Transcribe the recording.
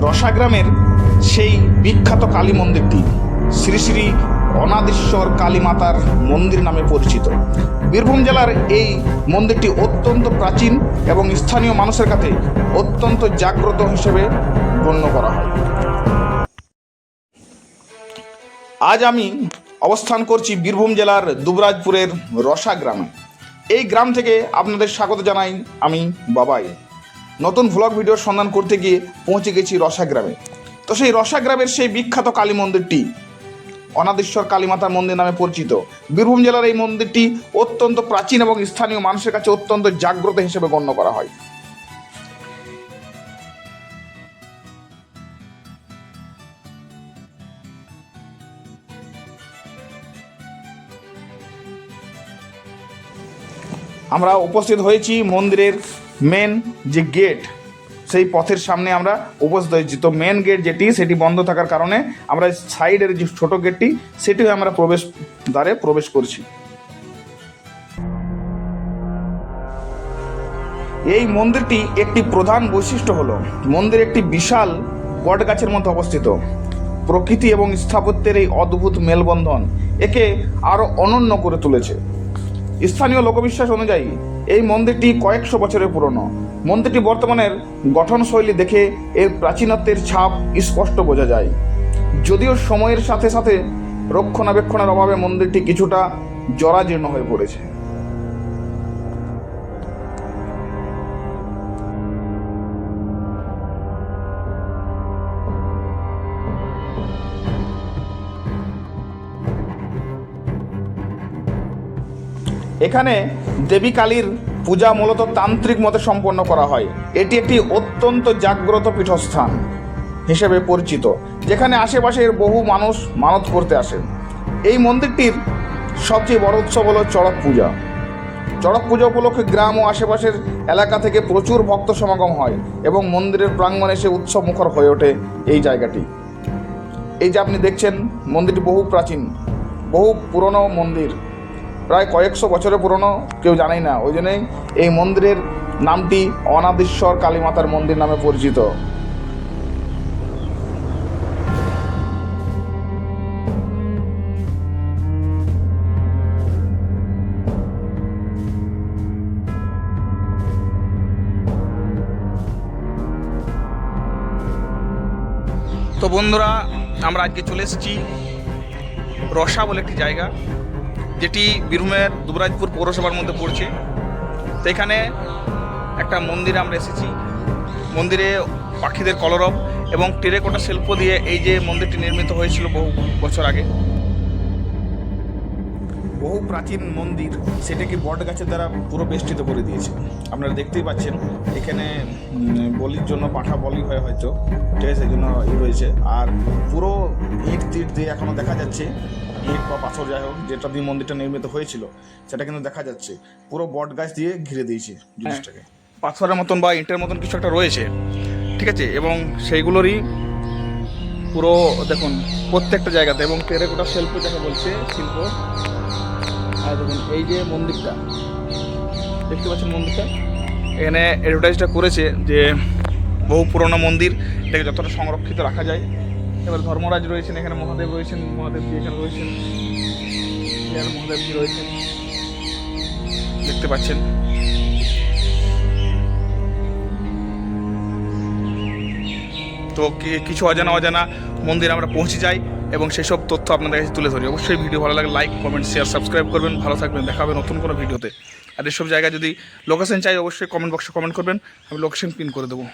রসা গ্রামের সেই বিখ্যাত কালী মন্দিরটি শ্রী শ্রী অনাদেশ্বর কালী মাতার মন্দির নামে পরিচিত। বীরভূম জেলার এই মন্দিরটি অত্যন্ত প্রাচীন এবং স্থানীয় মানুষের কাছে অত্যন্ত জাগ্রত হিসেবে গণ্য করা হয়। আজ আমি অবস্থান করছি বীরভূম জেলার দুবরাজপুরের রসা গ্রামে। এই গ্রাম থেকে আপনাদের স্বাগত জানাই আমি বাবাই। নতুন ভ্লগ ভিডিওর সন্ধান করতে গিয়ে পৌঁছে গেছি রসা গ্রামে। তো সেই রসা গ্রামের সেই বিখ্যাত কালী মন্দিরটি অনাদেশ্বর কালী মাতার মন্দির নামে পরিচিত। বীরভূম জেলার এই মন্দিরটি অত্যন্ত প্রাচীন এবং স্থানীয় মানুষের কাছে অত্যন্ত জাগ্রত হিসেবে গণ্য করা হয়। আমরা উপস্থিত হয়েছি মন্দিরের মেন যে গেট, সেই পথের সামনে আমরা উপস্থিত হয়েছি। তো মেন গেট যেটি সেটি বন্ধ থাকার কারণে আমরা সাইডের যে ছোট গেটটি সেটিও আমরা দ্বারে প্রবেশ করছি। এই মন্দিরটি একটি প্রধান বৈশিষ্ট্য হলো মন্দির একটি বিশাল বট গাছের মধ্যে অবস্থিত। প্রকৃতি এবং স্থাপত্যের এই অদ্ভুত মেলবন্ধন একে আরও অনন্য করে তুলেছে। স্থানীয় লোকবিশ্বাস অনুযায়ী এই মন্দিরটি কয়েকশো বছরের পুরনো। মন্দিরটি বর্তমানের গঠনশৈলী দেখে এর প্রাচীনত্বের ছাপ স্পষ্ট বোঝা যায়। যদিও সময়ের সাথে সাথে রক্ষণাবেক্ষণের অভাবে মন্দিরটি কিছুটা জরাজীর্ণ হয়ে পড়েছে। এখানে দেবী কালীর পূজা মূলত তান্ত্রিক মতে সম্পন্ন করা হয়। এটি একটি অত্যন্ত জাগ্রত পীঠস্থান হিসেবে পরিচিত, যেখানে আশেপাশের বহু মানুষ মানত করতে আসেন। এই মন্দিরটির সবচেয়ে বড় উৎসব হলো চড়ক পূজা। চড়ক পূজা উপলক্ষে গ্রাম ও আশেপাশের এলাকা থেকে প্রচুর ভক্ত সমাগম হয় এবং মন্দিরের প্রাঙ্গণে এসে উৎসব মুখর হয়ে ওঠে এই জায়গাটি। এই যে আপনি দেখছেন মন্দিরটি বহু প্রাচীন, বহু পুরনো মন্দির, প্রায় কয়েকশো বছরের পুরনো, কেউ জানেই না। ওই জন্যই এই মন্দিরের নামটি অনাদেশ্বর কালী মাতার মন্দির নামে পরিচিত। তো বন্ধুরা, আমরা আজকে চলে এসেছি রসা বলে একটি জায়গা, যেটি বীরভূমের দুবরাজপুর পৌরসভার মধ্যে পড়ছে। তো এখানে একটা মন্দিরে আমরা এসেছি। মন্দিরে পাখিদের কলরব এবং টেরাকোটা শিল্প দিয়ে এই যে মন্দিরটি নির্মিত হয়েছিল বহু বছর আগে। বহু প্রাচীন মন্দির সেটাকে বট গাছের দ্বারা পুরো বেষ্টিত করে দিয়েছে। আপনারা দেখতেই পাচ্ছেন এখানে বলির জন্য পাঠা বলি হয় হয়তো, ঠিক আছে, সেই জন্য রয়েছে। আর পুরো ইট টিট দিয়ে এখনও দেখা যাচ্ছে, ইট বা পাথর যাই হোক যেটা দিয়ে মন্দিরটা নির্মিত হয়েছিল সেটা কিন্তু দেখা যাচ্ছে। পুরো বট গাছ দিয়ে ঘিরে দিয়েছে জিনিসটাকে। পাথরের মতন বা ইটের মতন কিছু একটা রয়েছে, ঠিক আছে, এবং সেইগুলোরই পুরো দেখুন প্রত্যেকটা জায়গাতে। এবং টেরাকোটা শিল্প যাকে বলছে শিল্প, আর দেখুন এই যে মন্দিরটা দেখতে পাচ্ছেন, মন্দিরটা এখানে অ্যাডভার্টাইজটা করেছে যে বহু পুরনো মন্দির, এটাকে যতটা সংরক্ষিত রাখা যায়। এবার ধর্মরাজ রয়েছেন, এখানে মহাদেব রয়েছেন, মহাদেবজি এখানে রয়েছেন, এখানে মহাদেবজি রয়েছেন, দেখতে পাচ্ছেন। তো কিছু অজানা মন্দির আমরা পৌঁছে যাই এবং সেসব তথ্য আপনাদের কাছে তুলে ধরি। অবশ্যই ভিডিও ভালো লাগে লাইক, কমেন্ট, শেয়ার, সাবস্ক্রাইব করবেন। ভালো থাকবেন, দেখা হবে নতুন কোনো ভিডিওতে। আর এসব জায়গায় যদি লোকেশন চাই অবশ্যই কমেন্ট বক্সে কমেন্ট করবেন, আমি লোকেশন পিন করে দেবো।